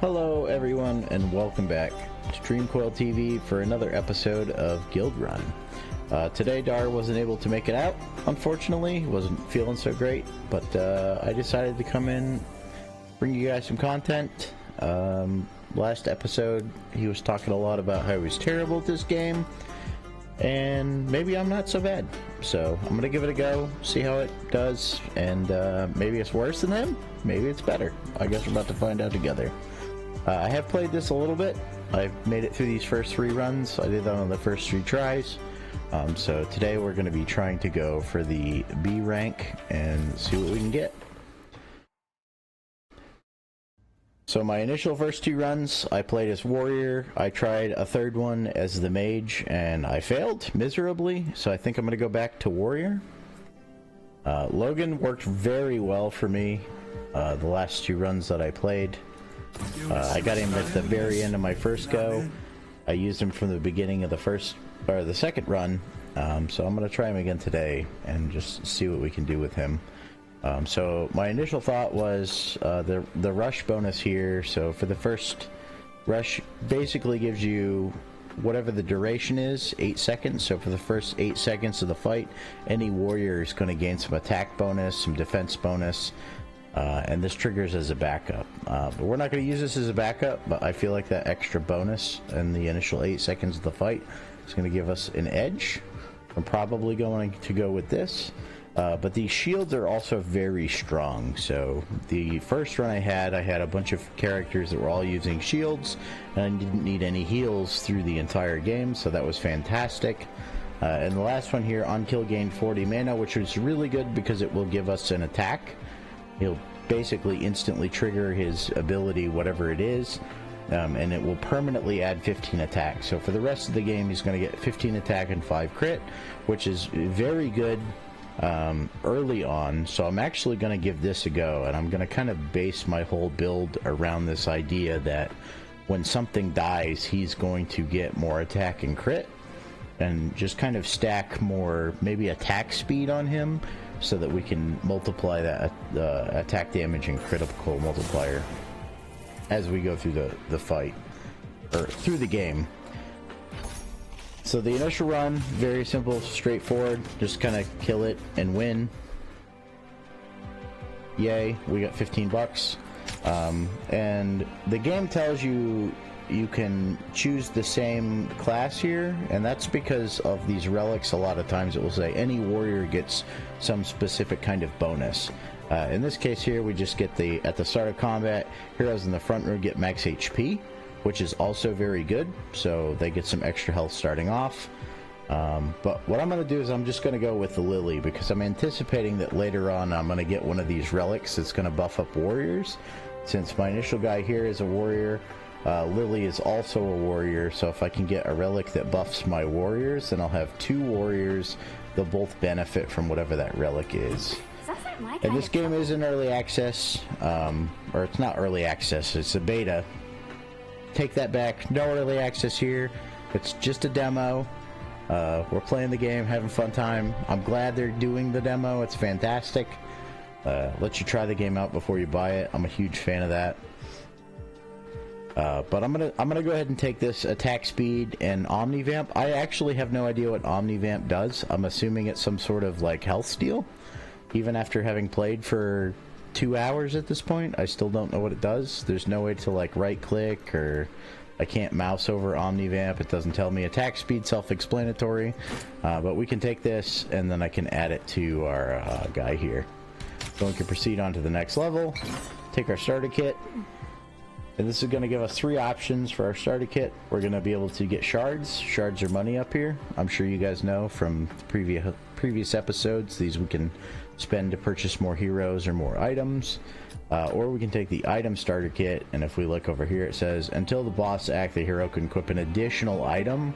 Hello everyone and welcome back to Dreamcoil TV for another episode of Guildrun. Today Dar wasn't able to make it out, unfortunately. He wasn't feeling so great, but I decided to come in, bring you guys some content. Last episode he was talking a lot about how he was terrible at this game, and maybe I'm not so bad. So I'm gonna give it a go, see how it does, and maybe it's worse than him, maybe it's better. I guess we're about to find out together. I have played this a little bit. I've made it through these first 3 runs. I did that on the first 3 tries. So today we're going to be trying to go for the B rank and see what we can get. So my initial first 2 runs, I played as warrior. I tried a 3rd one as the mage, and I failed miserably. So I think I'm going to go back to warrior. Logan worked very well for me the last 2 runs that I played. I got him at the very end of my first go. I used him from the beginning of the second run, so I'm going to try him again today and just see what we can do with him. So my initial thought was the rush bonus here. So for the first rush, basically gives you whatever the duration is, 8 seconds. So for the first 8 seconds of the fight, any warrior is going to gain some attack bonus, some defense bonus. And this triggers as a backup. But we're not going to use this as a backup, but I feel like that extra bonus in the initial 8 seconds of the fight is going to give us an edge. I'm probably going to go with this. But these shields are also very strong. So the first run I had a bunch of characters that were all using shields, and I didn't need any heals through the entire game, so that was fantastic. And the last one here, on kill gain 40 mana, which was really good because it will give us an attack. He'll basically instantly trigger his ability, whatever it is, and it will permanently add 15 attack. So for the rest of the game, he's going to get 15 attack and 5 crit, which is very good early on. So I'm actually going to give this a go, and I'm going to kind of base my whole build around this idea that when something dies, he's going to get more attack and crit, and just kind of stack more, maybe attack speed on him, so that we can multiply that attack damage and critical multiplier as we go through the fight, or through the game. So the initial run, very simple, straightforward, just kind of kill it and win. Yay, we got 15 bucks. And the game tells you you can choose the same class here, and that's because of these relics. A lot of times it will say any warrior gets some specific kind of bonus. In this case here, we just get at the start of combat, heroes in the front row get max HP, which is also very good, so they get some extra health starting off. But what I'm going to do is I'm just going to go with the Lily, because I'm anticipating that later on I'm going to get one of these relics that's going to buff up warriors. Since my initial guy here is a warrior, Lily is also a warrior, so if I can get a relic that buffs my warriors, then I'll have 2 warriors. They'll both benefit from whatever that relic is. And this game is in early access, or it's not early access, it's a beta. Take that back, no early access here, it's just a demo. We're playing the game, having a fun time. I'm glad they're doing the demo, it's fantastic. Let you try the game out before you buy it. I'm a huge fan of that. But I'm gonna go ahead and take this attack speed and Omnivamp. I actually have no idea what Omnivamp does. I'm assuming it's some sort of like health steal. Even after having played for 2 hours at this point, I still don't know what it does. There's no way to like right click, or I can't mouse over Omnivamp. It doesn't tell me. Attack speed, self-explanatory. But we can take this and then I can add it to our guy here. So we can proceed on to the next level. Take our starter kit. And this is going to give us 3 options for our starter kit. We're going to be able to get shards. Shards are money up here. I'm sure you guys know from previous episodes. These we can spend to purchase more heroes or more items. Or we can take the item starter kit, and if we look over here it says, until the boss act, the hero can equip an additional item.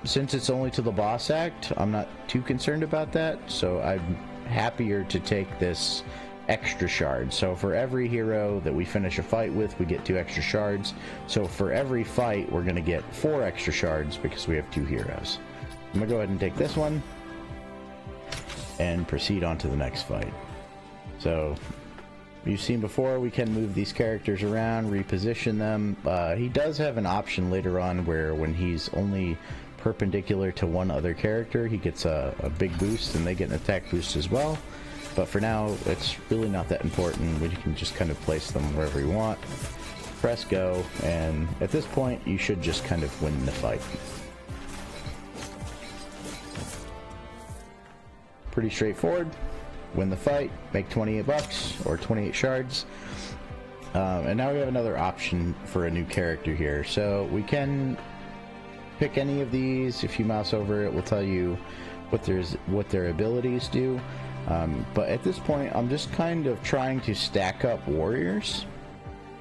Since it's only to the boss act, I'm not too concerned about that, so I'm happier to take this extra shards. So for every hero that we finish a fight with, we get 2 extra shards. So for every fight, we're going to get 4 extra shards because we have 2 heroes. I'm going to go ahead and take this one and proceed on to the next fight. So you've seen before, we can move these characters around, reposition them. He does have an option later on where when he's only perpendicular to one other character, he gets a big boost and they get an attack boost as well. But for now, it's really not that important. We can just kind of place them wherever you want. Press go, and at this point, you should just kind of win the fight. Pretty straightforward. Win the fight, make 28 bucks or 28 shards. And now we have another option for a new character here. So we can pick any of these. If you mouse over it, will tell you what their abilities do. But at this point, I'm just kind of trying to stack up warriors,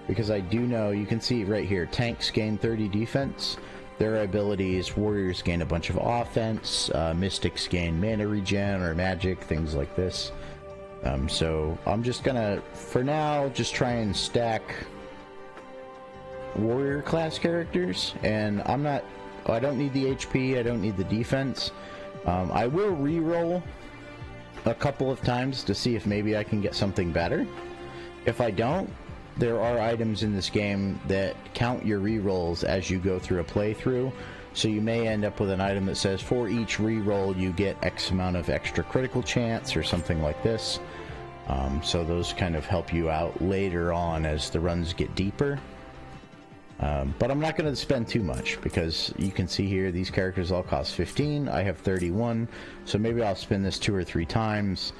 because I do know, you can see right here, tanks gain 30 defense. Their abilities, warriors gain a bunch of offense, mystics gain mana regen or magic, things like this. So I'm just gonna, for now, just try and stack warrior class characters, and I don't need the HP, I don't need the defense. I will re-roll a couple of times to see if maybe I can get something better. If I don't, there are items in this game that count your re-rolls as you go through a playthrough, so you may end up with an item that says for each re-roll you get X amount of extra critical chance or something like this. So those kind of help you out later on as the runs get deeper. But I'm not going to spend too much, because you can see here these characters all cost 15. I have 31, so maybe I'll spin this 2 or 3 times.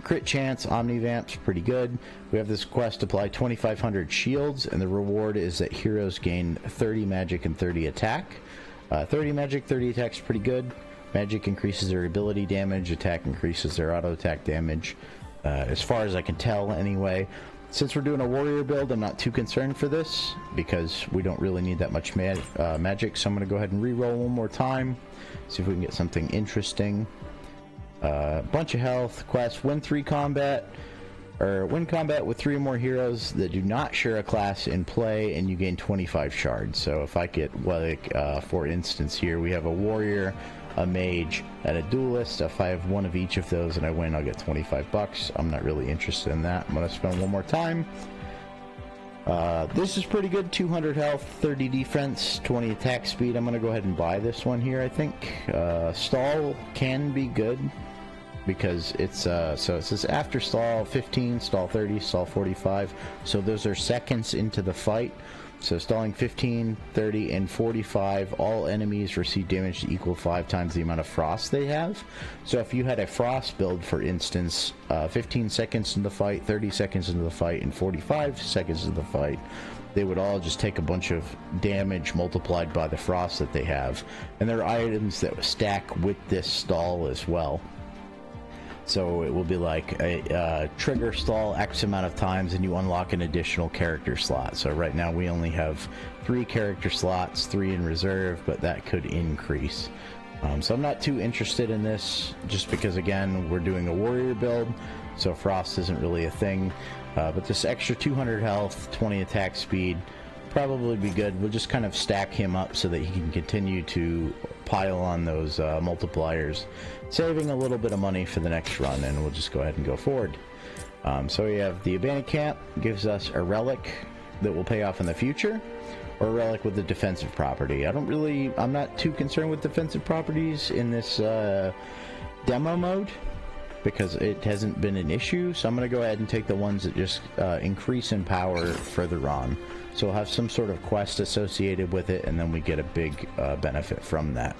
Crit chance, Omnivamp's pretty good. We have this quest, apply 2,500 shields, and the reward is that heroes gain 30 magic and 30 attack. 30 magic, 30 attack's pretty good. Magic increases their ability damage, attack increases their auto attack damage. As far as I can tell anyway. Since we're doing a warrior build, I'm not too concerned for this, because we don't really need that much magic, so I'm going to go ahead and re-roll one more time, see if we can get something interesting. Bunch of health, quest, win combat with 3 or more heroes that do not share a class in play, and you gain 25 shards. So if I get, like, for instance here, we have a warrior, a mage, and a duelist. If I have one of each of those and I win, I'll get 25 bucks. I'm not really interested in that. I'm going to spend one more time. This is pretty good. 200 health, 30 defense, 20 attack speed. I'm going to go ahead and buy this one here, I think. Stall can be good, because it's, so it says after stall 15, stall 30, stall 45. So those are seconds into the fight. So stalling 15, 30, and 45, all enemies receive damage to equal 5 times the amount of frost they have. So if you had a frost build, for instance, 15 seconds into the fight, 30 seconds into the fight, and 45 seconds into the fight, they would all just take a bunch of damage multiplied by the frost that they have. And there are items that stack with this stall as well. So it will be like a trigger stall X amount of times and you unlock an additional character slot. So right now we only have 3 character slots, 3 in reserve, but that could increase. So I'm not too interested in this, just because, again, we're doing a warrior build, so frost isn't really a thing. But this extra 200 health, 20 attack speed, probably be good. We'll just kind of stack him up so that he can continue to pile on those multipliers, saving a little bit of money for the next run, and we'll just go ahead and go forward. So we have the abandoned camp, gives us a relic that will pay off in the future, or a relic with a defensive property. I'm not too concerned with defensive properties in this demo mode, because it hasn't been an issue, so I'm going to go ahead and take the ones that just increase in power further on. So we'll have some sort of quest associated with it, and then we get a big benefit from that.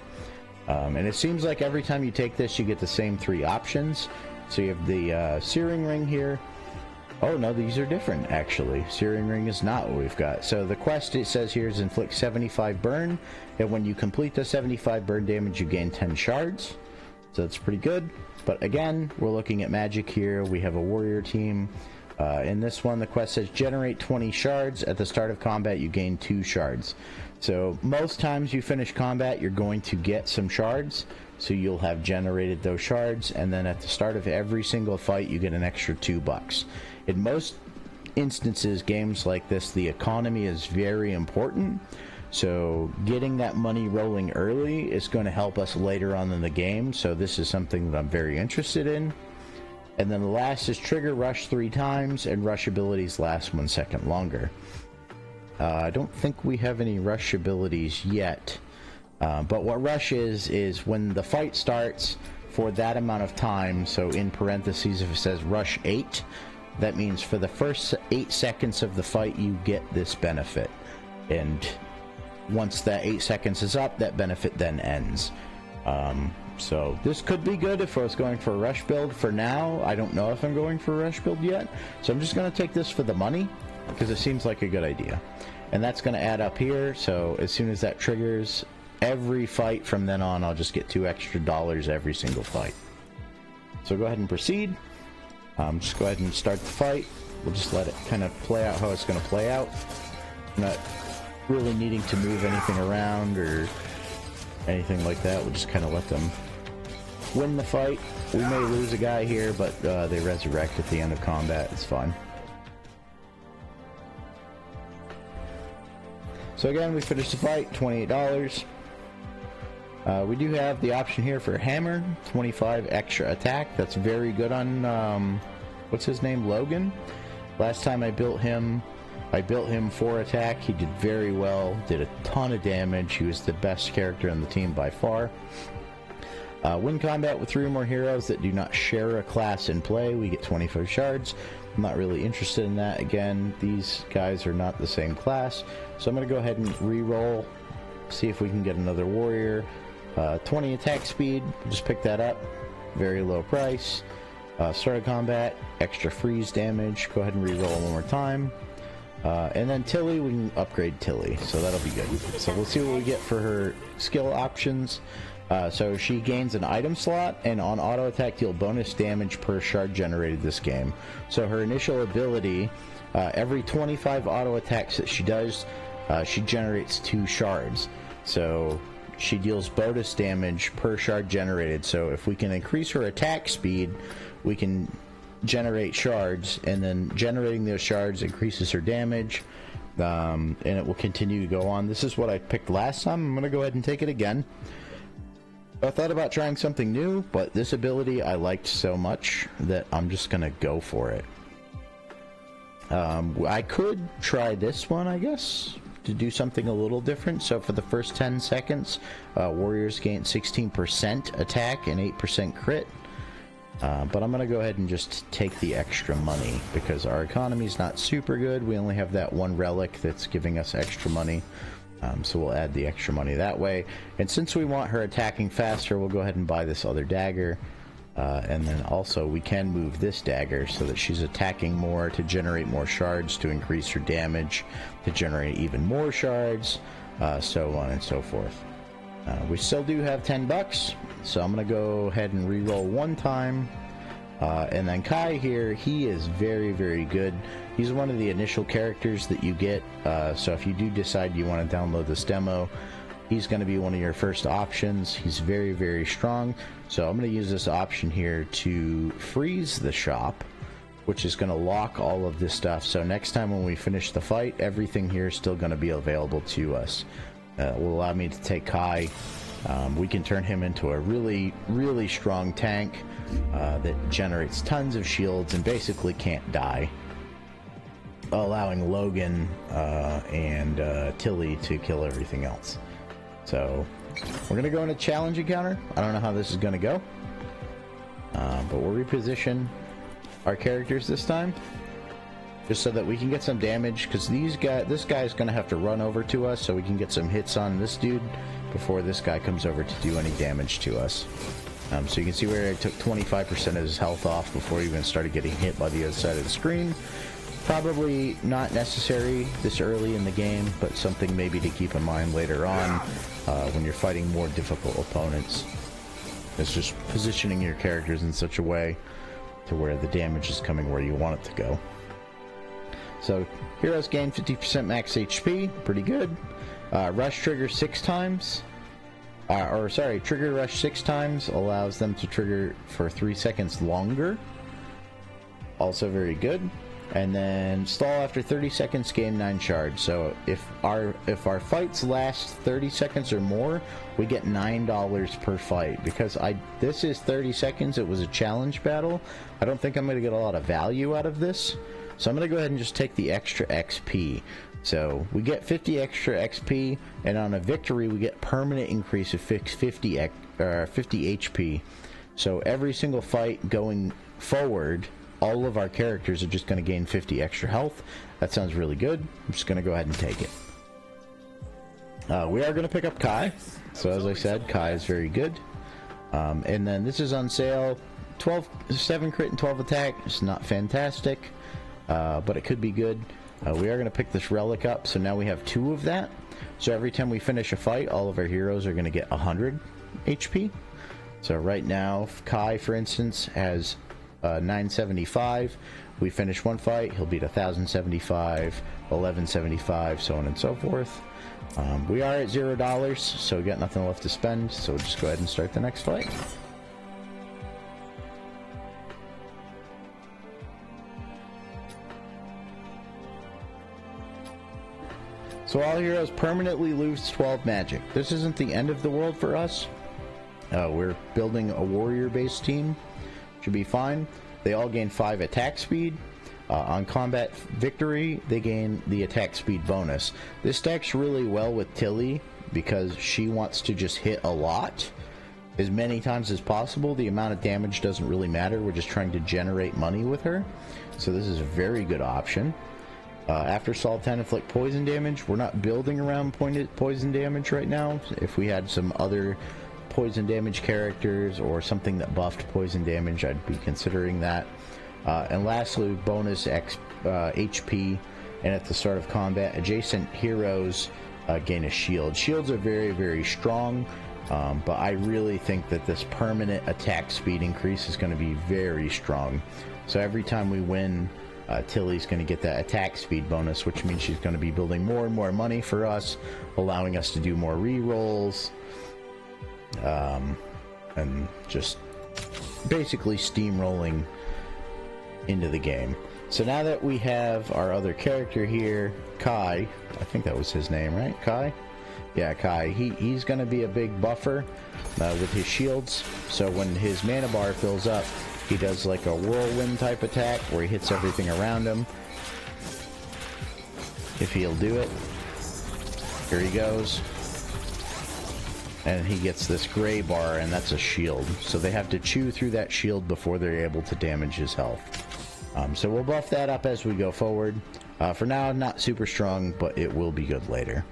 And it seems like every time you take this, you get the same 3 options. So you have the Searing Ring here. Oh no, these are different, actually. Searing Ring is not what we've got. So the quest, it says here, is inflict 75 burn, and when you complete the 75 burn damage, you gain 10 shards. So that's pretty good. But again, we're looking at magic here. We have a warrior team. In this one, the quest says generate 20 shards. At the start of combat, you gain 2 shards. So most times you finish combat, you're going to get some shards. So you'll have generated those shards, and then at the start of every single fight, you get an extra $2. In most instances, games like this, the economy is very important. So getting that money rolling early is going to help us later on in the game. So this is something that I'm very interested in. And then the last is trigger rush 3 times, and rush abilities last 1 second longer. I don't think we have any rush abilities yet, but what rush is when the fight starts for that amount of time. So in parentheses, if it says rush 8, that means for the first 8 seconds of the fight you get this benefit, and once that 8 seconds is up, that benefit then ends. So this could be good if I was going for a rush build. For now, I don't know if I'm going for a rush build yet, so I'm just going to take this for the money because it seems like a good idea. And that's going to add up here, so as soon as that triggers, every fight from then on, I'll just get $2 extra every single fight. So go ahead and proceed. Just go ahead and start the fight. We'll just let it kind of play out how it's going to play out. I'm not really needing to move anything around or anything like that. We'll just kind of let them win the fight. We may lose a guy here, but they resurrect at the end of combat. It's fine. So again, we finished the fight, $28. We do have the option here for hammer, 25 extra attack. That's very good on, what's his name, Logan? Last time I built him 4 attack. He did very well, did a ton of damage. He was the best character on the team by far. Win combat with 3 or more heroes that do not share a class in play. We get 25 shards. I'm not really interested in that. Again, these guys are not the same class. So I'm going to go ahead and re-roll, see if we can get another warrior. 20 attack speed, just pick that up. Very low price. Start of combat, extra freeze damage. Go ahead and re-roll one more time. And then Tilly, we can upgrade Tilly, so that'll be good. So we'll see what we get for her skill options. So she gains an item slot, and on auto attack deal bonus damage per shard generated this game. So her initial ability, every 25 auto attacks that she does, she generates 2 shards. So she deals bonus damage per shard generated. So if we can increase her attack speed, we can generate shards, and then generating those shards increases her damage, and it will continue to go on. This is what I picked last time. I'm going to go ahead and take it again. I thought about trying something new, but this ability I liked so much that I'm just going to go for it. I could try this one, I guess, to do something a little different. So for the first 10 seconds, warriors gain 16% attack and 8% crit. But I'm going to go ahead and just take the extra money because our economy is not super good. We only have that 1 relic that's giving us extra money. So we'll add the extra money that way. And since we want her attacking faster, we'll go ahead and buy this other dagger. And then also we can move this dagger so that she's attacking more to generate more shards, to increase her damage, to generate even more shards, so on and so forth. We still do have $10, so I'm going to go ahead and re-roll 1 time. And then Kai here, he is very, very good. He's one of the initial characters that you get, so if you do decide you want to download this demo, he's going to be one of your first options. He's very, very strong. So I'm going to use this option here to freeze the shop, which is going to lock all of this stuff. So next time when we finish the fight, everything here is still going to be available to us. Will allow me to take Kai. We can turn him into a really, really strong tank that generates tons of shields and basically can't die, allowing Logan and Tilly to kill everything else. So we're going to go in a challenge encounter. I don't know how this is going to go, but we'll reposition our characters this time just so that we can get some damage, because this guy's going to have to run over to us so we can get some hits on this dude before this guy comes over to do any damage to us. So you can see where I took 25% of his health off before he even started getting hit by the other side of the screen. Probably not necessary this early in the game, but something maybe to keep in mind later on when you're fighting more difficult opponents. It's just positioning your characters in such a way to where the damage is coming where you want it to go. So heroes gain 50% max HP, pretty good. Rush trigger 6 times. Trigger rush 6 times allows them to trigger for 3 seconds longer. Also very good. And then stall after 30 seconds, gain 9 shards. So if our fights last 30 seconds or more, we get $9 per fight. Because this is 30 seconds, it was a challenge battle. I don't think I'm going to get a lot of value out of this. So I'm going to go ahead and just take the extra XP. So we get 50 extra XP, and on a victory we get permanent increase of 50 HP. So every single fight going forward, all of our characters are just going to gain 50 extra health. That sounds really good. I'm just going to go ahead and take it. We are going to pick up Kai. So as I said, Kai is very good. And then this is on sale. 7 crit and 12 attack. It's not fantastic, but it could be good. We are going to pick this relic up, so now we have 2 of that. So every time we finish a fight, all of our heroes are going to get 100 HP. So right now, Kai, for instance, has 975. We finish one fight, he'll beat 1075, 1175, so on and so forth. We are at $0, so we got nothing left to spend, so we'll just go ahead and start the next fight. So all heroes permanently lose 12 magic. This isn't the end of the world for us. We're building a warrior-based team. Should be fine. They all gain 5 attack speed. On combat victory, they gain the attack speed bonus. This stacks really well with Tilly because she wants to just hit a lot, as many times as possible. The amount of damage doesn't really matter. We're just trying to generate money with her. So this is a very good option. After Sol 10 inflict poison damage. We're not building around poison damage right now. If we had some other poison damage characters or something that buffed poison damage, I'd be considering that. And lastly, bonus HP, and at the start of combat, adjacent heroes gain a shield. Shields are very, very strong, but I really think that this permanent attack speed increase is going to be very strong. So every time we win, Tilly's going to get that attack speed bonus, which means she's going to be building more and more money for us, allowing us to do more rerolls, and just basically steamrolling into the game. So now that we have our other character here, Kai, I think that was his name, right? Kai? Yeah, Kai. He's going to be a big buffer with his shields. So when his mana bar fills up, he does like a whirlwind type attack where he hits everything around him. If he'll do it. Here he goes. And he gets this gray bar, and that's a shield. So they have to chew through that shield before they're able to damage his health. So we'll buff that up as we go forward. For now, not super strong, but it will be good later.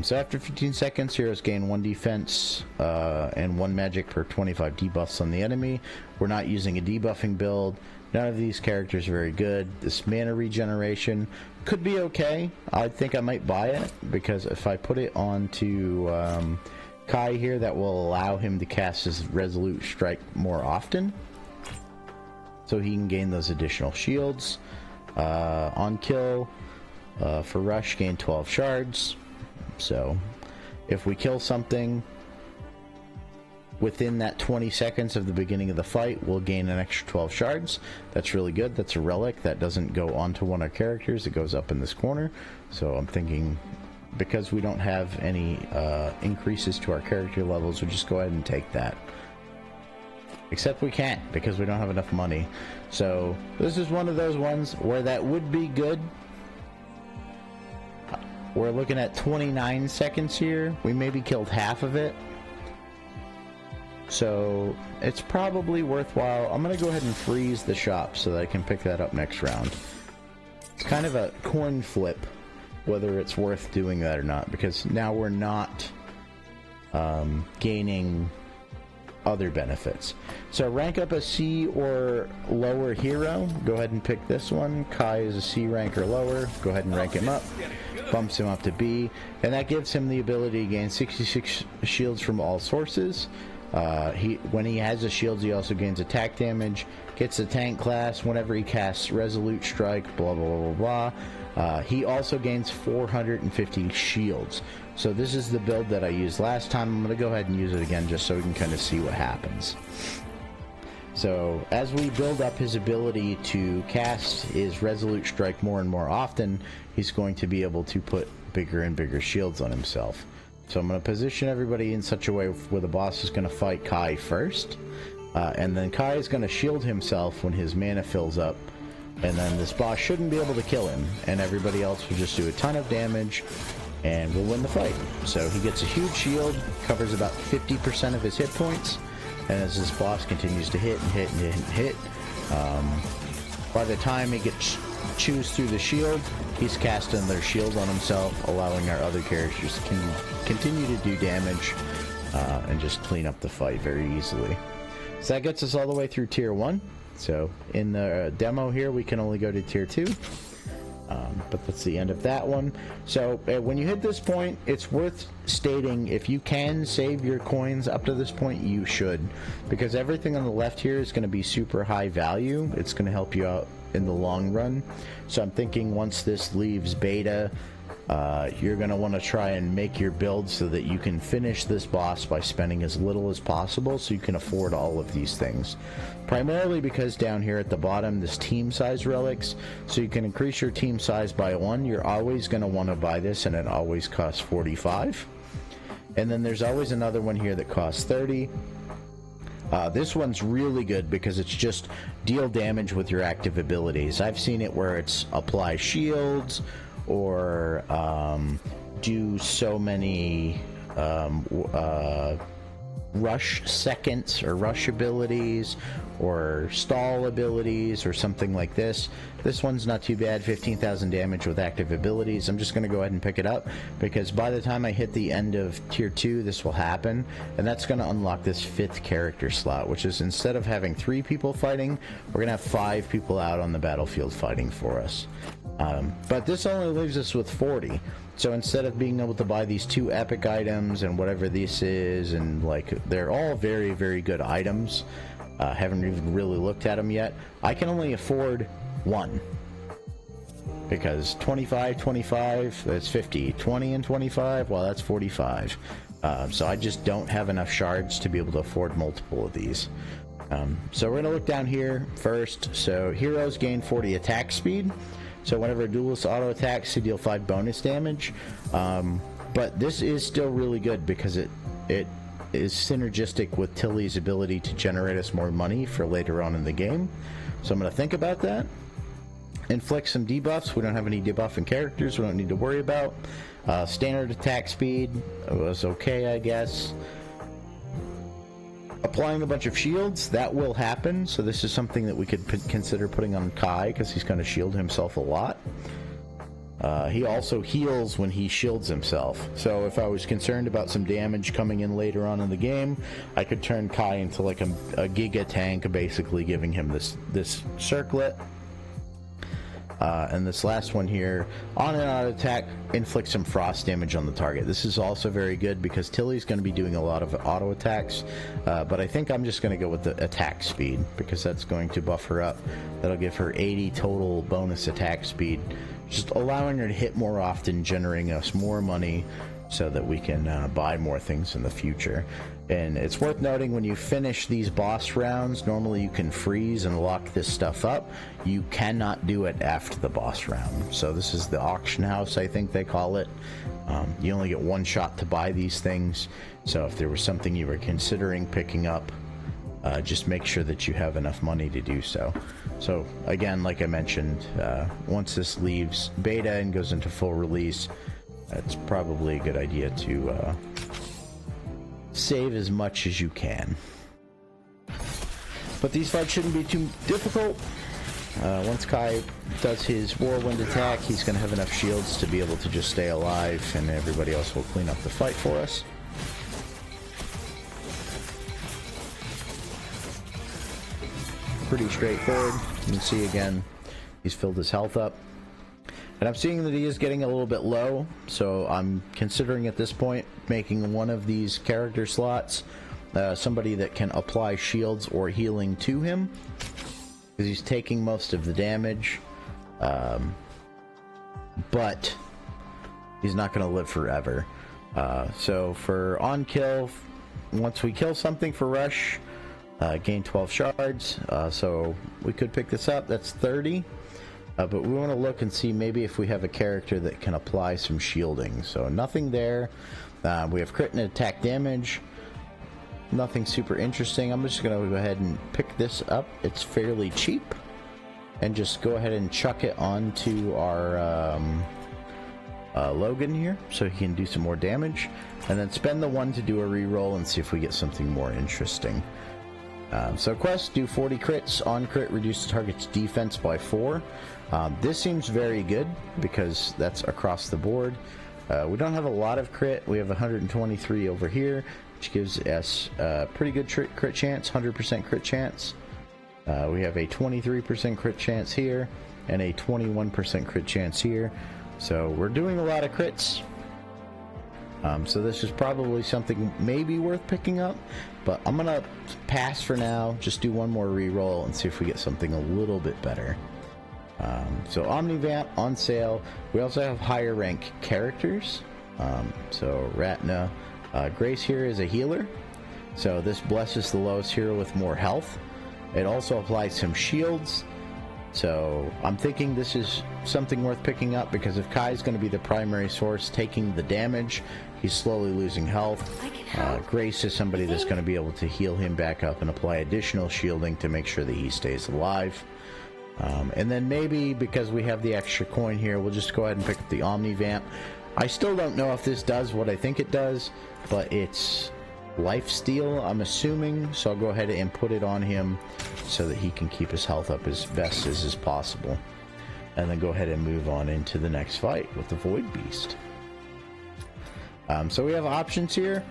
So after 15 seconds, heroes gain 1 defense and 1 magic per 25 debuffs on the enemy. We're not using a debuffing build. None of these characters are very good. This mana regeneration could be okay. I think I might buy it, because if I put it onto Kai here, that will allow him to cast his Resolute Strike more often, so he can gain those additional shields. On kill, for rush, gain 12 shards. So if we kill something within that 20 seconds of the beginning of the fight, we'll gain an extra 12 shards. That's really good. That's a relic that doesn't go onto one of our characters. It goes up in this corner. So I'm thinking, because we don't have any increases to our character levels, we'll just go ahead and take that. Except we can't, because we don't have enough money. So this is one of those ones where that would be good. We're looking at 29 seconds here. We maybe killed half of it. So it's probably worthwhile. I'm going to go ahead and freeze the shop so that I can pick that up next round. It's kind of a coin flip whether it's worth doing that or not, because now we're not gaining other benefits. So rank up a C or lower hero. Go ahead and pick this one. Kai is a C rank or lower. Go ahead and rank him up. Bumps him up to B, and that gives him the ability to gain 66 shields from all sources. When he has the shields, he also gains attack damage, gets the tank class whenever he casts Resolute Strike, blah blah blah blah. He also gains 450 shields. So this is the build that I used last time. I'm going to go ahead and use it again just so we can kind of see what happens. So as we build up his ability to cast his Resolute Strike more and more often, he's going to be able to put bigger and bigger shields on himself. So I'm going to position everybody in such a way where the boss is going to fight Kai first, and then Kai is going to shield himself when his mana fills up, and then this boss shouldn't be able to kill him, and everybody else will just do a ton of damage, and we'll win the fight. So he gets a huge shield, covers about 50% of his hit points, and as this boss continues to hit and hit and hit and hit, by the time he gets chews through the shield, he's casting their shield on himself, allowing our other characters to continue to do damage and just clean up the fight very easily. So that gets us all the way through Tier 1. So in the demo here, we can only go to Tier 2. But that's the end of that one. So when you hit this point, it's worth stating, if you can save your coins up to this point, you should, because everything on the left here is going to be super high value. It's going to help you out in the long run. So I'm thinking once this leaves beta, you're going to want to try and make your build so that you can finish this boss by spending as little as possible, so you can afford all of these things. Primarily because down here at the bottom, this team size relics, so you can increase your team size by 1. You're always going to want to buy this, and it always costs 45. And then there's always another one here that costs 30. This one's really good because it's just deal damage with your active abilities. I've seen it where it's apply shields, or do so many rush seconds or rush abilities or stall abilities or something like this. This one's not too bad, 15,000 damage with active abilities. I'm just going to go ahead and pick it up because by the time I hit the end of Tier 2, this will happen, and that's going to unlock this 5th character slot, which is, instead of having 3 people fighting, we're going to have 5 people out on the battlefield fighting for us. But this only leaves us with 40. So instead of being able to buy these 2 epic items and whatever this is, and like, they're all very, very good items, haven't even really looked at them yet, I can only afford 1. Because 25, 25, that's 50. 20 and 25, well, that's 45. So I just don't have enough shards to be able to afford multiple of these. So we're going to look down here first. So heroes gain 40 attack speed. So whenever a duelist auto attacks, they deal 5 bonus damage. But this is still really good because it is synergistic with Tilly's ability to generate us more money for later on in the game. So I'm going to think about that. Inflict some debuffs. We don't have any debuffing characters we don't need to worry about. Standard attack speed was okay, I guess. Applying a bunch of shields, that will happen, so this is something that we could consider putting on Kai, because he's going to shield himself a lot. He also heals when he shields himself, so if I was concerned about some damage coming in later on in the game, I could turn Kai into like a giga tank, basically giving him this circlet. And this last one here, on and auto attack, inflicts some frost damage on the target. This is also very good because Tilly's going to be doing a lot of auto attacks, but I think I'm just going to go with the attack speed because that's going to buff her up. That'll give her 80 total bonus attack speed, just allowing her to hit more often, generating us more money so that we can buy more things in the future. And it's worth noting, when you finish these boss rounds, normally you can freeze and lock this stuff up. You cannot do it after the boss round. So this is the auction house, I think they call it. You only get 1 shot to buy these things. So if there was something you were considering picking up, just make sure that you have enough money to do so. So again, like I mentioned, once this leaves beta and goes into full release, it's probably a good idea to save as much as you can. But these fights shouldn't be too difficult. Once Kai does his whirlwind attack, he's going to have enough shields to be able to just stay alive, and everybody else will clean up the fight for us. Pretty straightforward. You can see again, he's filled his health up. And I'm seeing that he is getting a little bit low, so I'm considering at this point making one of these character slots somebody that can apply shields or healing to him, because he's taking most of the damage, but he's not going to live forever. So for on kill, once we kill something for rush, Gain 12 shards, so we could pick this up. That's 30. But we want to look and see maybe if we have a character that can apply some shielding. So nothing there. We have crit and attack damage. Nothing super interesting. I'm just going to go ahead and pick this up. It's fairly cheap. And just go ahead and chuck it onto our Logan here so he can do some more damage. And then spend the 1 to do a reroll and see if we get something more interesting. So quest, do 40 crits. On crit, reduce the target's defense by 4. This seems very good because that's across the board. We don't have a lot of crit. We have 123 over here, which gives us a pretty good crit chance, 100% crit chance. We have a 23% crit chance here and a 21% crit chance here. So we're doing a lot of crits. So this is probably something maybe worth picking up, but I'm gonna pass for now, just do one more reroll and see if we get something a little bit better. So Omnivamp on sale. We also have higher rank characters. So Ratna, Grace here is a healer, so this blesses the lowest hero with more health. It also applies some shields. So I'm thinking this is something worth picking up because if Kai is going to be the primary source taking the damage, he's slowly losing health. Grace is somebody that's going to be able to heal him back up and apply additional shielding to make sure that he stays alive. And then maybe because we have the extra coin here, we'll just go ahead and pick up the Omnivamp. I still don't know if this does what I think it does, but it's lifesteal, I'm assuming, so I'll go ahead and put it on him so that he can keep his health up as best as is possible, and then go ahead and move on into the next fight with the Void Beast. So we have options here.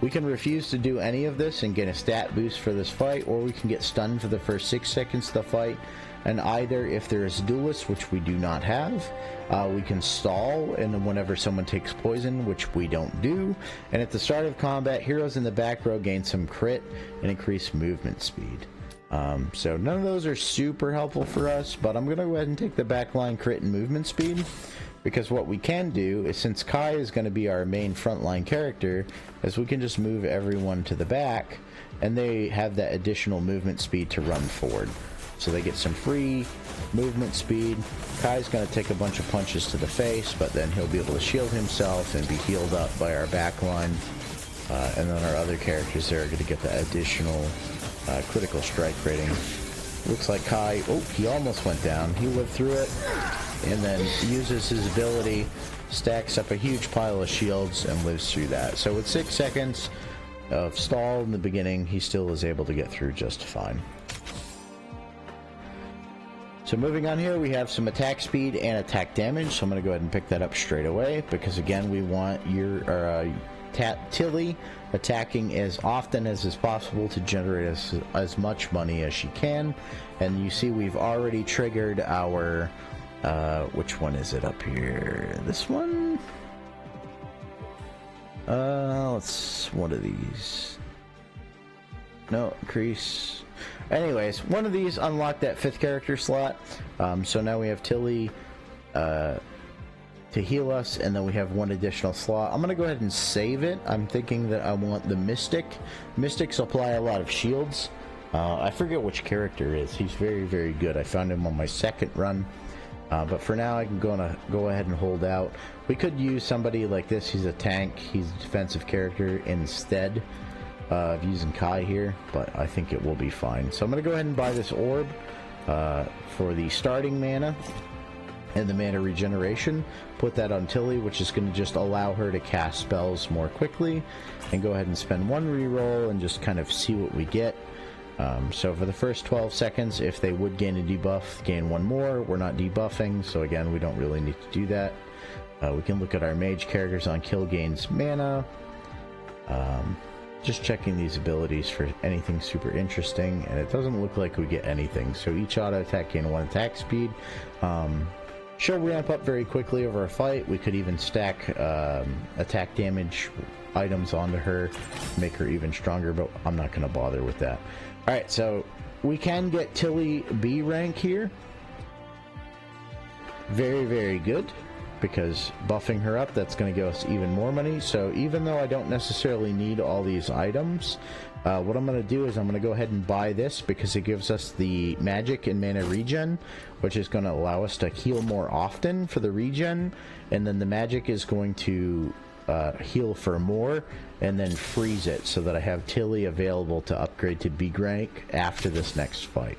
We can refuse to do any of this and get a stat boost for this fight, or we can get stunned for the first 6 seconds of the fight, and either if there is duelist, which we do not have, we can stall and whenever someone takes poison, which we don't do, and at the start of combat, heroes in the back row gain some crit and increase movement speed. So none of those are super helpful for us, but I'm going to go ahead and take the backline crit and movement speed, because what we can do is, since Kai is going to be our main frontline character, is we can just move everyone to the back and they have that additional movement speed to run forward. So they get some free movement speed. Kai's going to take a bunch of punches to the face, but then he'll be able to shield himself and be healed up by our backline. And then our other characters there are going to get the additional critical strike rating. Looks like Kai, oh, he almost went down. He lived through it, and then uses his ability, stacks up a huge pile of shields, and lives through that. So with 6 seconds of stall in the beginning, he still is able to get through just fine. So moving on here, we have some attack speed and attack damage, so I'm going to go ahead and pick that up straight away, because again, we want your Tilly attacking as often as is possible to generate as much money as she can. And you see we've already triggered our, which one is it up here? This one? Let's, one of these. No, increase. Anyways, one of these unlocked that 5th character slot. So now we have Tilly to heal us, and then we have 1 additional slot. I'm going to go ahead and save it. I'm thinking that I want the Mystic. Mystics apply a lot of shields. I forget which character it is. He's very, very good. I found him on my 2nd run. But for now, I can go ahead and hold out. We could use somebody like this. He's a tank. He's a defensive character instead of using Kai here, but I think it will be fine. So I'm going to go ahead and buy this orb for the starting mana and the mana regeneration. Put that on Tilly, which is going to just allow her to cast spells more quickly, and go ahead and spend 1 reroll and just kind of see what we get. So for the first 12 seconds, if they would gain a debuff, gain 1 more. We're not debuffing, so again, we don't really need to do that. We can look at our mage characters on kill gains mana. Just checking these abilities for anything super interesting, and it doesn't look like we get anything. So each auto attack gain 1 attack speed. She'll ramp up very quickly over a fight. We could even stack attack damage items onto her, make her even stronger, but I'm not going to bother with that. Alright, so we can get Tilly B rank here. Very, very good. because buffing her up, that's going to give us even more money. So even though I don't necessarily need all these items, what I'm going to do is I'm going to go ahead and buy this because it gives us the magic and mana regen, which is going to allow us to heal more often for the regen, and then the magic is going to heal for more and then freeze it so that I have Tilly available to upgrade to B rank after this next fight.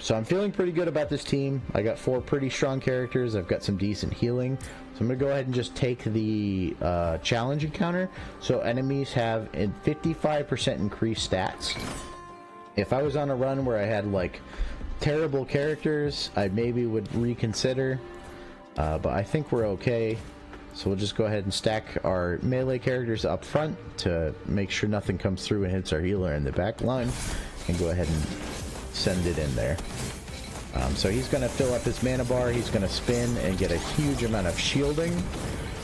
So I'm feeling pretty good about this team. I got 4 pretty strong characters. I've got some decent healing. So I'm going to go ahead and just take the challenge encounter. So enemies have a 55% increased stats. If I was on a run where I had like terrible characters, I maybe would reconsider. But I think we're okay. So we'll just go ahead and stack our melee characters up front to make sure nothing comes through and hits our healer in the back line. And go ahead and send it in there. So he's going to fill up his mana bar, he's going to spin and get a huge amount of shielding,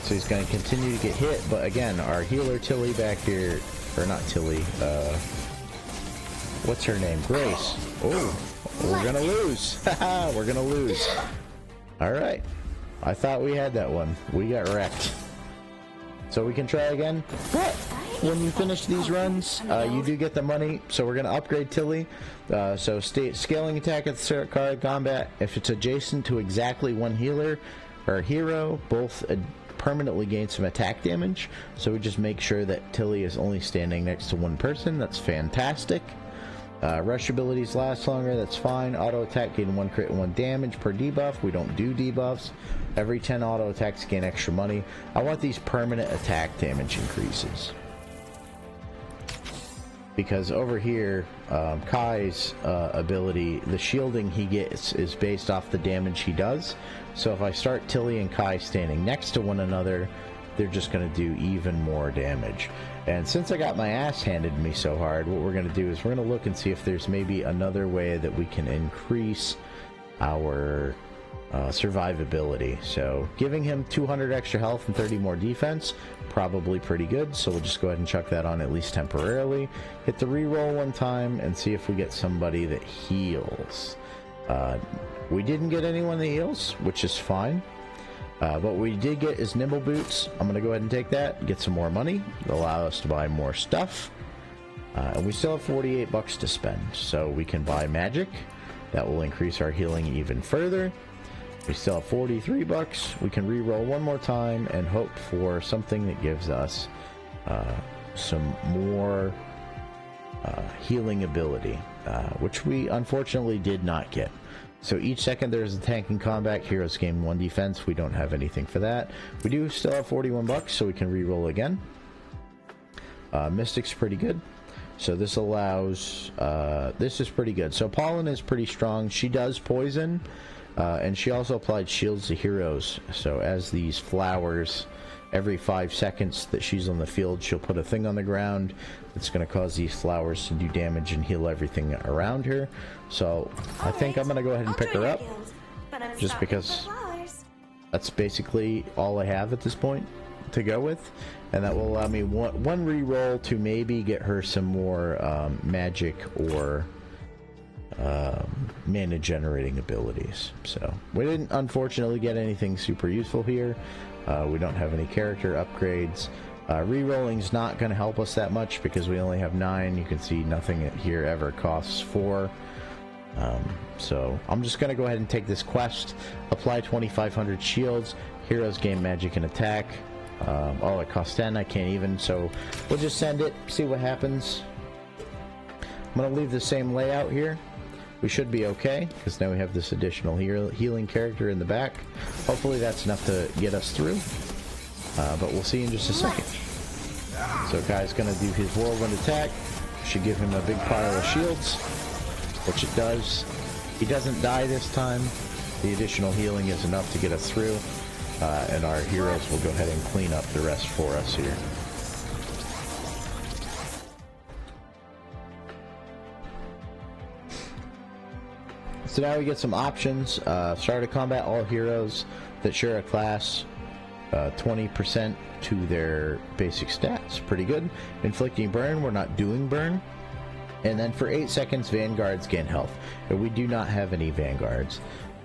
so he's going to continue to get hit. But again, our healer Tilly back here, or not Tilly, what's her name, Grace. Oh, we're going to lose. We're going to lose. Alright, I thought we had that one. We got wrecked. So we can try again, but when you finish these runs, you do get the money. So we're going to upgrade Tilly. So scaling attack at the start card combat. If it's adjacent to exactly one healer or hero, both permanently gain some attack damage. So we just make sure that Tilly is only standing next to one person. That's fantastic. Rush abilities last longer, that's fine. Auto attack gain 1 crit and 1 damage per debuff. We don't do debuffs. Every 10 auto attacks gain extra money. I want these permanent attack damage increases, because over here, Kai's ability, the shielding he gets is based off the damage he does. So if I start Tilly and Kai standing next to one another, they're just going to do even more damage. And since I got my ass handed to me so hard, what we're going to do is we're going to look and see if there's maybe another way that we can increase our survivability. So giving him 200 extra health and 30 more defense, probably pretty good. So we'll just go ahead and chuck that on at least temporarily. Hit the reroll one time and see if we get somebody that heals. We didn't get anyone that heals, which is fine. What we did get is Nimble Boots. I'm going to go ahead and take that, get some more money, allow us to buy more stuff. And we still have 48 bucks to spend, so we can buy magic. That will increase our healing even further. We still have 43 bucks. We can re-roll one more time and hope for something that gives us some more healing ability, which we unfortunately did not get. So each second there's a tank in combat, heroes gain 1 defense. We don't have anything for that. We do still have 41 bucks, so we can re-roll again. Mystic's pretty good. So this allows, this is pretty good. So Pollen is pretty strong. She does poison, and she also applied shields to heroes. So as these flowers, every 5 seconds that she's on the field, she'll put a thing on the ground that's going to cause these flowers to do damage and heal everything around her. So I think I'm going to go ahead and pick her up, just because that's basically all I have at this point to go with, and that will allow me one re-roll to maybe get her some more magic or mana generating abilities. So we didn't unfortunately get anything super useful here. We don't have any character upgrades. Re-rolling is not going to help us that much because we only have 9. You can see nothing here ever costs 4. So I'm just going to go ahead and take this quest, apply 2,500 shields, heroes gain magic and attack. Oh, it costs 10, I can't even, so we'll just send it, see what happens. I'm going to leave the same layout here. We should be okay, because now we have this additional healing character in the back. Hopefully that's enough to get us through, but we'll see in just a second. So Kai's going to do his whirlwind attack. Should give him a big pile of shields, which it does. He doesn't die this time. The additional healing is enough to get us through, and our heroes will go ahead and clean up the rest for us here. So now we get some options. Start of combat, all heroes that share a class, 20% to their basic stats. Pretty good. Inflicting burn, we're not doing burn. And then for 8 seconds, vanguards gain health. But we do not have any vanguards.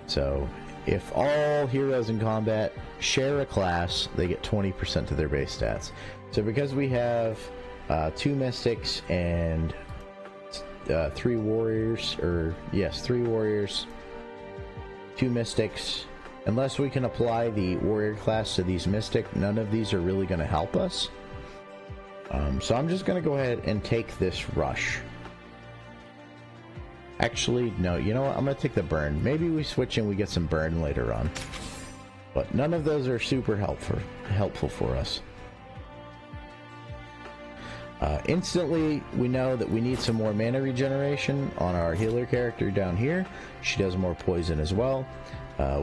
So if all heroes in combat share a class, they get 20% to their base stats. So because we have 2 mystics and 3 warriors, or yes, 3 warriors, 2 mystics, unless we can apply the warrior class to these mystic, none of these are really going to help us. So I'm just going to go ahead and take this rush. Actually, no, you know what? I'm going to take the burn. Maybe we switch and we get some burn later on. But none of those are super helpful for us. Instantly, we know that we need some more mana regeneration on our healer character down here. She does more poison as well.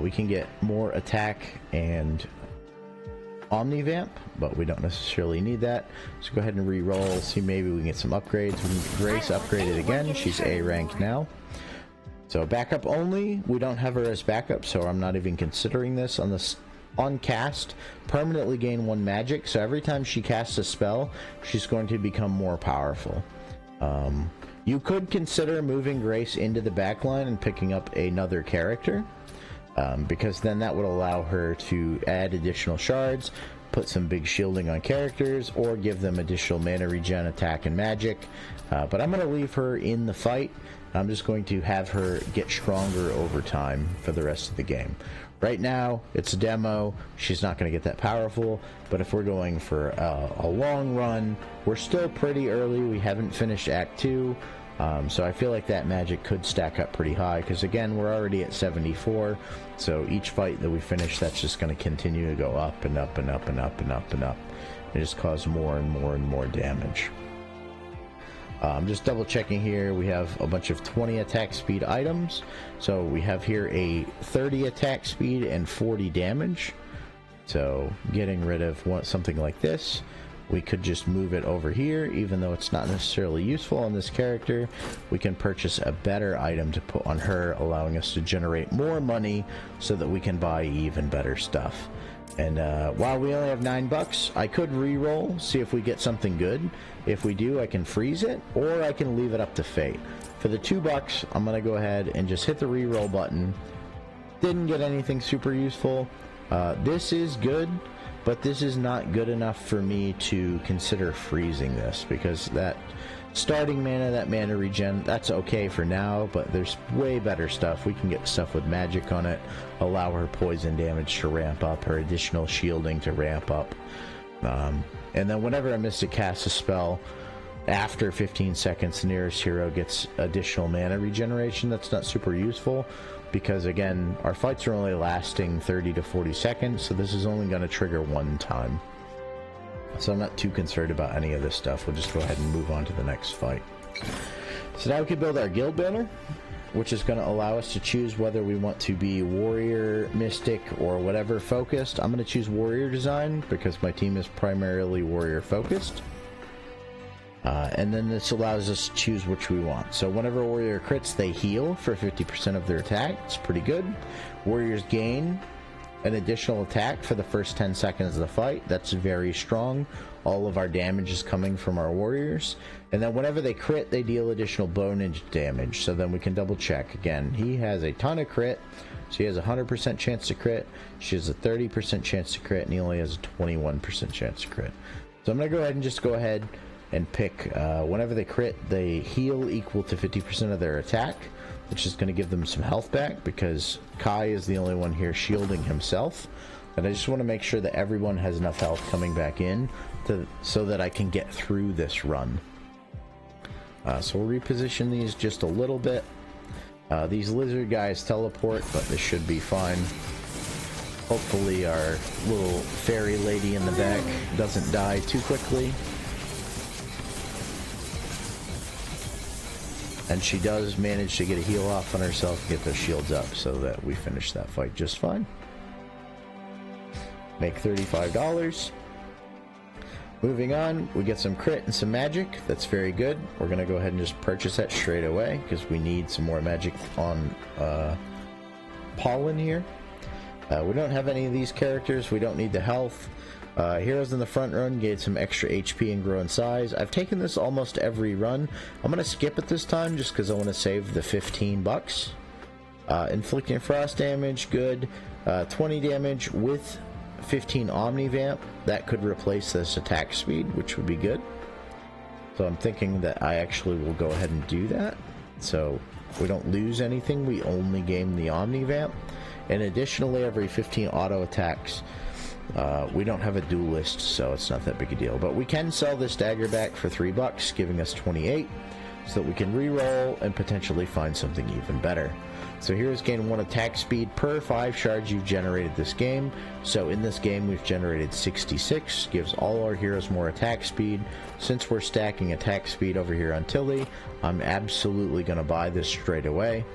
We can get more attack and Omnivamp, but we don't necessarily need that. So go ahead and re-roll, see maybe we can get some upgrades. We can get Grace upgraded again. She's A rank now. So backup only, we don't have her as backup, so I'm not even considering this. On cast, permanently gain 1 magic, so every time she casts a spell, she's going to become more powerful. You could consider moving Grace into the backline and picking up another character. Because then that would allow her to add additional shards, put some big shielding on characters, or give them additional mana regen, attack, and magic. But I'm going to leave her in the fight. I'm just going to have her get stronger over time for the rest of the game. Right now, it's a demo. She's not going to get that powerful, but if we're going for a long run, we're still pretty early. We haven't finished Act 2. So I feel like that magic could stack up pretty high, because again, we're already at 74, so each fight that we finish, that's just going to continue to go up and up and up and up and up and up, and just cause more and more and more damage. I'm just double checking here. We have a bunch of 20 attack speed items, so we have here a 30 attack speed and 40 damage. So getting rid of something like this, we could just move it over here. Even though it's not necessarily useful on this character, we can purchase a better item to put on her, allowing us to generate more money so that we can buy even better stuff. And while we only have $9, I could re-roll, see if we get something good. If we do, I can freeze it, or I can leave it up to fate. For the $2, I'm going to go ahead and just hit the re-roll button. Didn't get anything super useful. This is good, but this is not good enough for me to consider freezing this, because that starting mana, that mana regen, that's okay for now, but there's way better stuff. We can get stuff with magic on it, allow her poison damage to ramp up, her additional shielding to ramp up. And then whenever a mystic casts a spell, after 15 seconds, the nearest hero gets additional mana regeneration. That's not super useful, because again, our fights are only lasting 30 to 40 seconds, so this is only going to trigger one time. So I'm not too concerned about any of this stuff. We'll just go ahead and move on to the next fight. So now we can build our guild banner, which is going to allow us to choose whether we want to be warrior, mystic, or whatever focused. I'm going to choose warrior design because my team is primarily warrior focused. And then this allows us to choose which we want. So whenever a warrior crits, they heal for 50% of their attack. It's pretty good. Warriors gain an additional attack for the first 10 seconds of the fight. That's very strong. All of our damage is coming from our warriors. And then whenever they crit, they deal additional bonus damage. So then we can double check. Again, he has a ton of crit. So he has a 100% chance to crit. She has a 30% chance to crit. And he only has a 21% chance to crit. So I'm going to go ahead and pick, whenever they crit, they heal equal to 50% of their attack, which is going to give them some health back, because Kai is the only one here shielding himself. And I just want to make sure that everyone has enough health coming back in so that I can get through this run. So we'll reposition these just a little bit. These lizard guys teleport, but this should be fine. Hopefully our little fairy lady in the back doesn't die too quickly. And she does manage to get a heal off on herself and get those shields up, so that we finish that fight just fine. Make $35. Moving on, we get some crit and some magic. That's very good. We're going to go ahead and just purchase that straight away, because we need some more magic on Pollen here. We don't have any of these characters. We don't need the health. Heroes in the front run get some extra HP and grow in size. I've taken this almost every run. I'm going to skip it this time just because I want to save the $15. Inflicting frost damage, good. 20 damage with 15 Omnivamp. That could replace this attack speed, which would be good. So I'm thinking that I actually will go ahead and do that. So we don't lose anything, we only gain the Omnivamp. And additionally, every 15 auto attacks, we don't have a duelist, so it's not that big a deal. But we can sell this dagger back for $3, giving us 28, so that we can re-roll and potentially find something even better. So here's gain 1 attack speed per 5 shards you've generated this game. So in this game we've generated 66, gives all our heroes more attack speed. Since we're stacking attack speed over here on Tilly, I'm absolutely going to buy this straight away.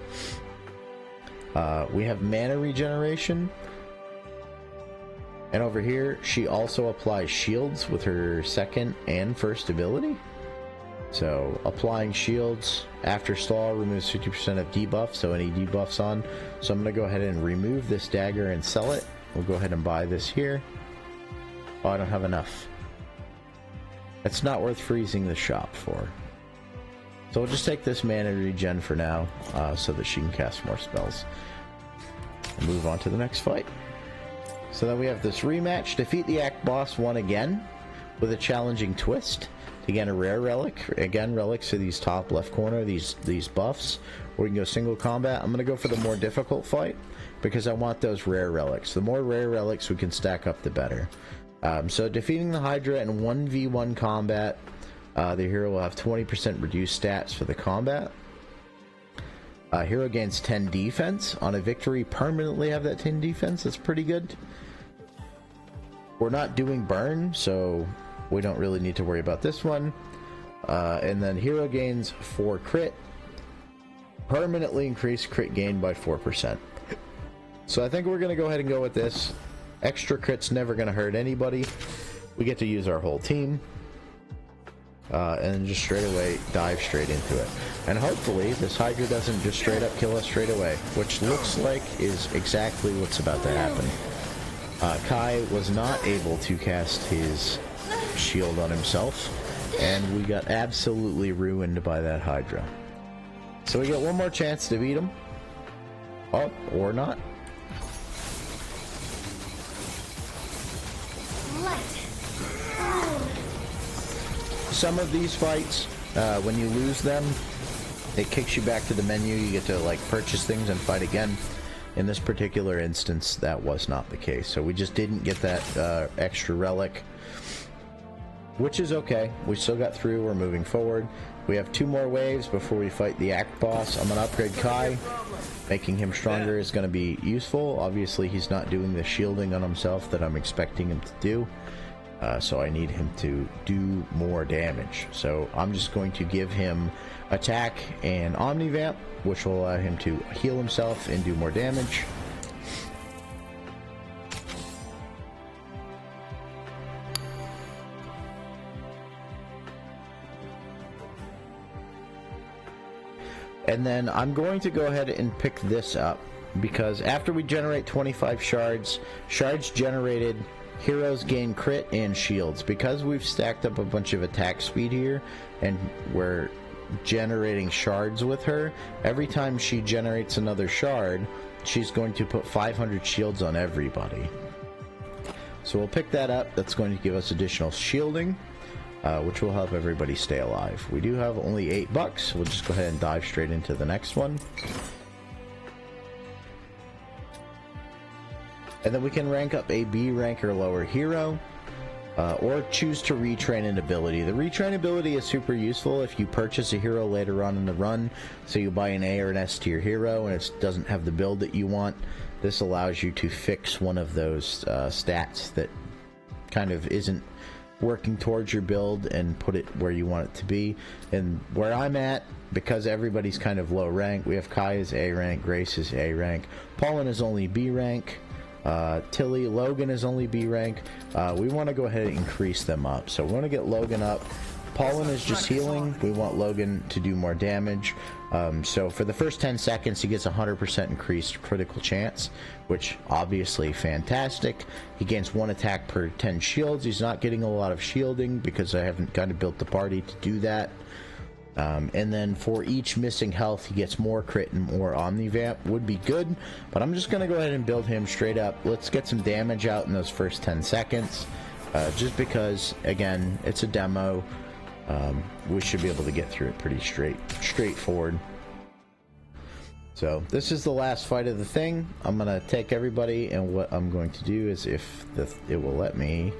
We have mana regeneration. And over here, she also applies shields with her second and first ability. So, applying shields after stall removes 50% of debuff, so any debuffs on. So I'm going to go ahead and remove this dagger and sell it. We'll go ahead and buy this here. Oh, I don't have enough. It's not worth freezing the shop for. So we'll just take this mana regen for now, so that she can cast more spells. And move on to the next fight. So then we have this rematch. Defeat the Act Boss 1 again with a challenging twist. Again, a rare relic. Again, relics are these top left corner, these buffs. Or we can go single combat. I'm going to go for the more difficult fight because I want those rare relics. The more rare relics we can stack up, the better. So defeating the Hydra in 1v1 combat, the hero will have 20% reduced stats for the combat. Hero gains 10 defense. On a victory, permanently have that 10 defense. That's pretty good. We're not doing burn, so we don't really need to worry about this one. And then hero gains 4 crit. Permanently increase crit gain by 4%. So I think we're going to go ahead and go with this. Extra crit's never going to hurt anybody. We get to use our whole team. And just straight away dive straight into it. And hopefully this Hydra doesn't just straight up kill us straight away, which looks like is exactly what's about to happen. Kai was not able to cast his shield on himself, and we got absolutely ruined by that Hydra. So we get one more chance to beat him. Oh, or not. Some of these fights, when you lose them, it kicks you back to the menu. You get to like purchase things and fight again. In this particular instance, that was not the case. So we just didn't get that extra relic, which is okay. We still got through. We're moving forward. We have 2 more waves before we fight the Act Boss. I'm going to upgrade Kai. Making him stronger is going to be useful. Obviously, he's not doing the shielding on himself that I'm expecting him to do. So I need him to do more damage. So I'm just going to give him attack and Omnivamp, which will allow him to heal himself and do more damage. And then I'm going to go ahead and pick this up, because after we generate 25 shards generated, heroes gain crit and shields. Because we've stacked up a bunch of attack speed here, and we're generating shards with her, every time she generates another shard, she's going to put 500 shields on everybody. So we'll pick that up. That's going to give us additional shielding, which will help everybody stay alive. We do have only $8. We'll just go ahead and dive straight into the next one. And then we can rank up a B rank or lower hero, or choose to retrain an ability. The retrain ability is super useful if you purchase a hero later on in the run. So you buy an A or an S tier hero and it doesn't have the build that you want. This allows you to fix one of those stats that kind of isn't working towards your build and put it where you want it to be. And where I'm at, because everybody's kind of low rank, we have Kai is A rank, Grace is A rank, Paulin is only B rank, Tilly, Logan is only B rank. We want to go ahead and increase them up. So we want to get Logan up. Paulin is just healing. We want Logan to do more damage. So for the first 10 seconds, he gets 100% increased critical chance, which obviously fantastic. He gains 1 attack per 10 shields. He's not getting a lot of shielding because I haven't kind of built the party to do that. And then for each missing health, he gets more crit and more Omnivamp. Would be good, but I'm just going to go ahead and build him straight up. Let's get some damage out in those first 10 seconds. Just because, again, it's a demo. We should be able to get through it pretty straightforward. So this is the last fight of the thing. I'm going to take everybody, and what I'm going to do is, if it will let me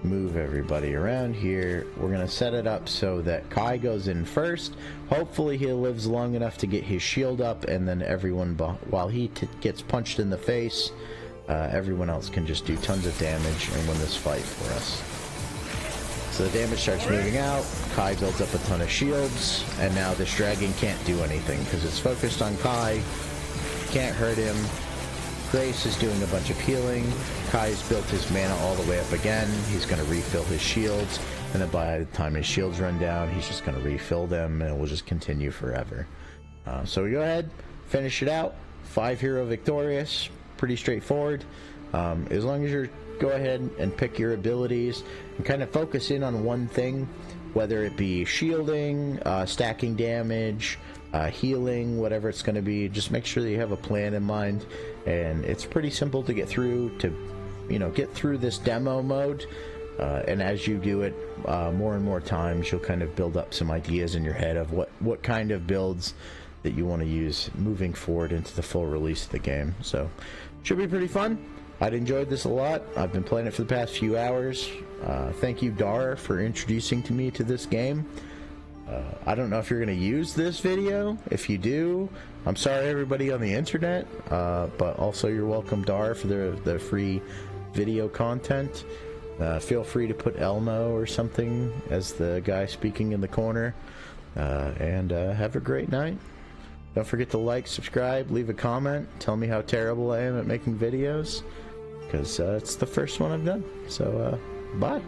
move everybody around here, we're going to set it up so that Kai goes in first. Hopefully he lives long enough to get his shield up, and then everyone, while he gets punched in the face, everyone else can just do tons of damage and win this fight for us. So the damage starts moving out, Kai builds up a ton of shields, and now this dragon can't do anything because it's focused on Kai, can't hurt him. Grace is doing a bunch of healing. Kai's built his mana all the way up again. He's going to refill his shields, and then by the time his shields run down, he's just going to refill them, and it will just continue forever. So we go ahead, finish it out. 5-hero victorious, pretty straightforward. As long as you go ahead and pick your abilities and kind of focus in on one thing, whether it be shielding, stacking damage, healing, whatever it's going to be, just make sure that you have a plan in mind. And it's pretty simple to get through, get through this demo mode. And as you do it more and more times, you'll kind of build up some ideas in your head of what kind of builds that you want to use moving forward into the full release of the game. So should be pretty fun. I'd enjoyed this a lot. I've been playing it for the past few hours. Thank you, Dar, for introducing me to this game. I don't know if you're going to use this video. If you do, I'm sorry everybody on the internet, but also you're welcome, Dar, for the free video content. Feel free to put Elmo or something as the guy speaking in the corner, and have a great night. Don't forget to like, subscribe, leave a comment, tell me how terrible I am at making videos, because it's the first one I've done. So bye.